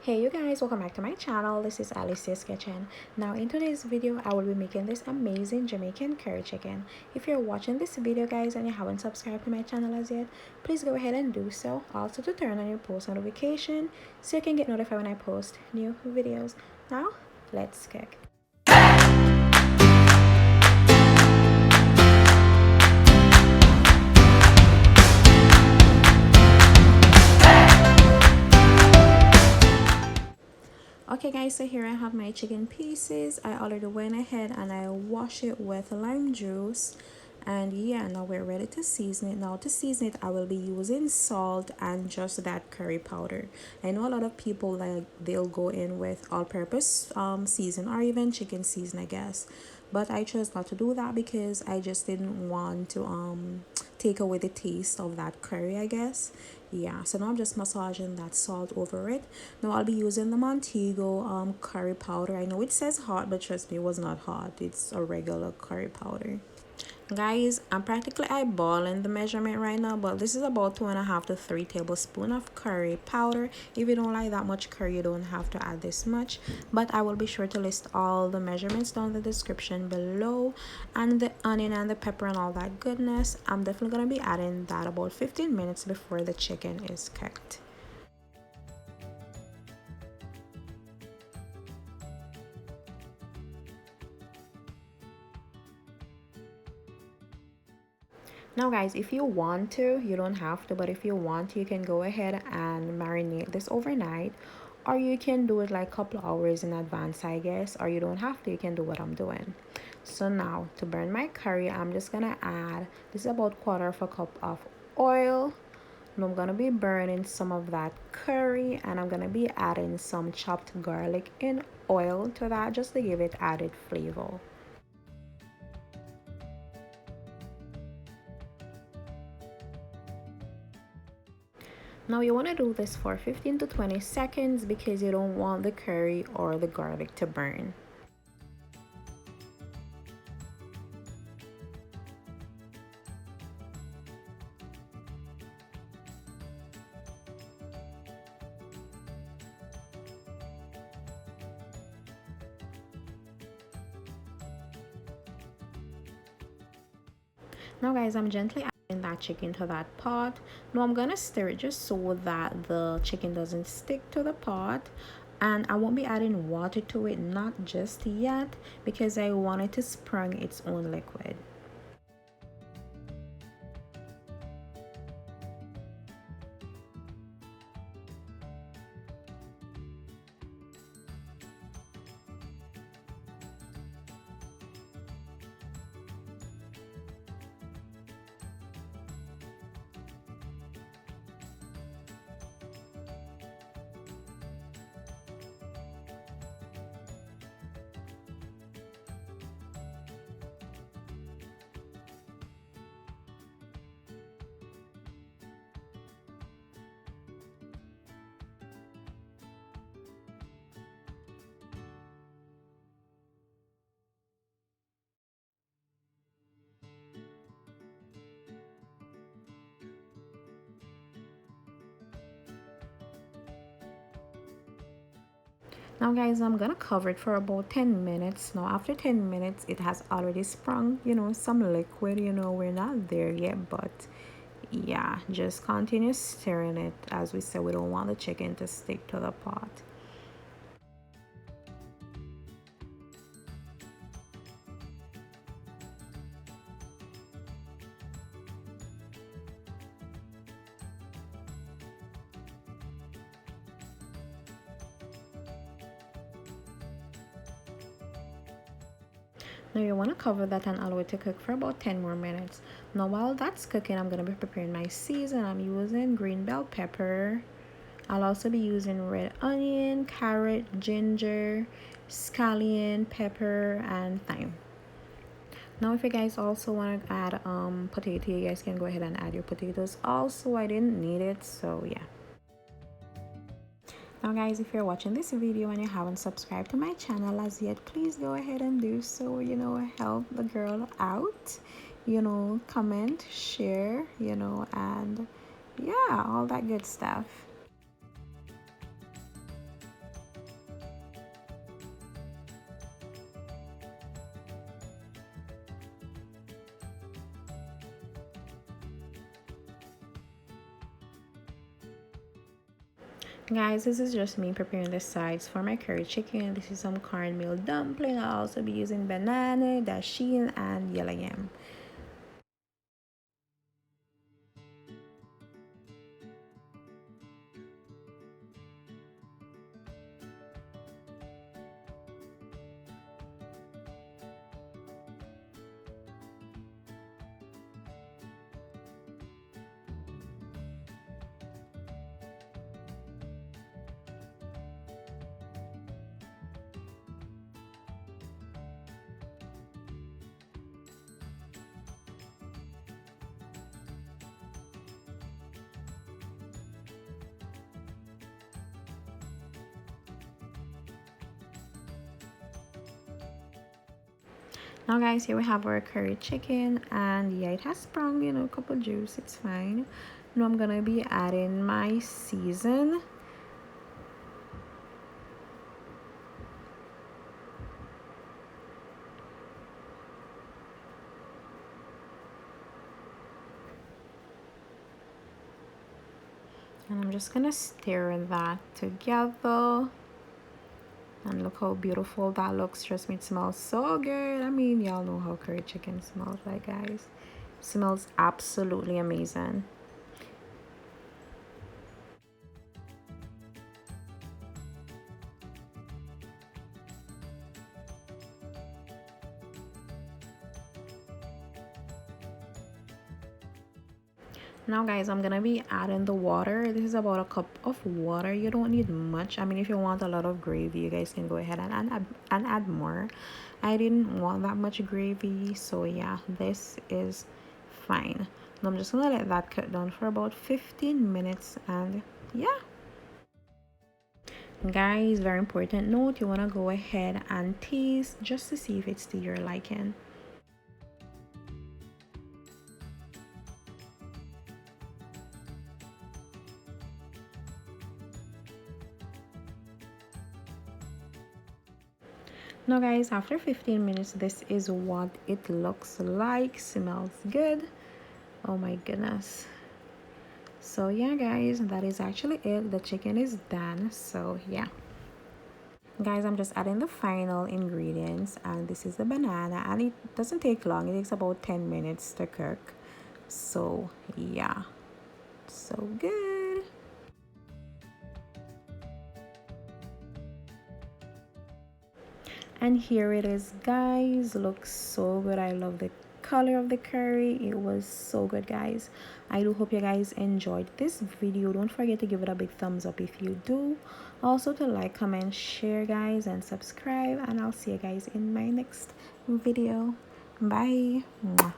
Hey you guys, welcome back to my channel. This is Alicia's Kitchen. Now in today's video I will be making this amazing Jamaican curry chicken. If you're watching this video guys and you haven't subscribed to my channel as yet, please go ahead and do so. Also to turn on your post notification so you can get notified when I post new videos. Now let's cook. Okay guys, so here I have my chicken pieces. I already went ahead and I washed it with lime juice, and yeah, now we're ready to season it. Now to season it I will be using salt and just that curry powder. I know a lot of people like they'll go in with all-purpose season or even chicken season, I guess, but I chose not to do that because I just didn't want to take away the taste of that curry, I guess. Yeah, so now I'm just massaging that salt over it. Now I'll be using the Montego curry powder. I know it says hot, but trust me, it was not hot. It's a regular curry powder. Guys, I'm practically eyeballing the measurement right now, but this is about 2.5 to 3 tablespoons of curry powder. If you don't like that much curry, you don't have to add this much, but I will be sure to list all the measurements down in the description below, and the onion and the pepper and all that goodness. I'm definitely going to be adding that about 15 minutes before the chicken is cooked. Now guys, if you want to, you don't have to, but if you want to, you can go ahead and marinate this overnight, or you can do it like a couple hours in advance, I guess, or you don't have to, you can do what I'm doing. So now to burn my curry, I'm just gonna add, this is about 1/4 cup of oil. Now I'm gonna be burning some of that curry, and I'm gonna be adding some chopped garlic in oil to that just to give it added flavor. Now you want to do this for 15 to 20 seconds because you don't want the curry or the garlic to burn. Now guys, I'm gently adding that chicken to that pot. Now I'm gonna stir it just so that the chicken doesn't stick to the pot, and I won't be adding water to it, not just yet, because I want it to spring its own liquid. Now guys, I'm gonna cover it for about 10 minutes. Now after 10 minutes it has already sprung, some liquid. We're not there yet, but yeah, just continue stirring it. As we said, we don't want the chicken to stick to the pot. Now you want to cover that and allow it to cook for about 10 more minutes. Now while that's cooking, I'm going to be preparing my season. I'm using green bell pepper. I'll also be using red onion, carrot, ginger, scallion, pepper, and thyme. Now if you guys also want to add potato, you guys can go ahead and add your potatoes also. I didn't need it, so yeah. Now guys, if you're watching this video and you haven't subscribed to my channel as yet, please go ahead and do so. Help the girl out, comment, share, and yeah, all that good stuff. Guys, this is just me preparing the sides for my curry chicken. This is some cornmeal dumpling. I'll also be using banana, dasheen, and yellow yam. Now guys, here we have our curry chicken, and yeah, it has sprung, you know, a couple juice. It's fine. Now I'm gonna be adding my season. And I'm just gonna stir that together. And look how beautiful that looks. Trust me, it smells so good. I mean, y'all know how curry chicken smells like, guys. It smells absolutely amazing. Now guys, I'm gonna be adding the water. This is about a cup of water. You don't need much. I mean, if you want a lot of gravy, you guys can go ahead and add more. I didn't want that much gravy, so yeah, this is fine. Now I'm just gonna let that cook down for about 15 minutes, and yeah. Guys, very important note, you want to go ahead and taste just to see if it's to your liking. Now guys, after 15 minutes, this is what it looks like. Smells good. Oh my goodness. So yeah guys, that is actually it. The chicken is done. So yeah guys, I'm just adding the final ingredients, and this is the banana, and it doesn't take long. It takes about 10 minutes to cook. So yeah, so good. And here it is guys. Looks so good. I love the color of the curry. It was so good guys. I do hope you guys enjoyed this video. Don't forget to give it a big thumbs up if you do. Also to like, comment, share guys, and subscribe, and I'll see you guys in my next video. Bye. Mwah.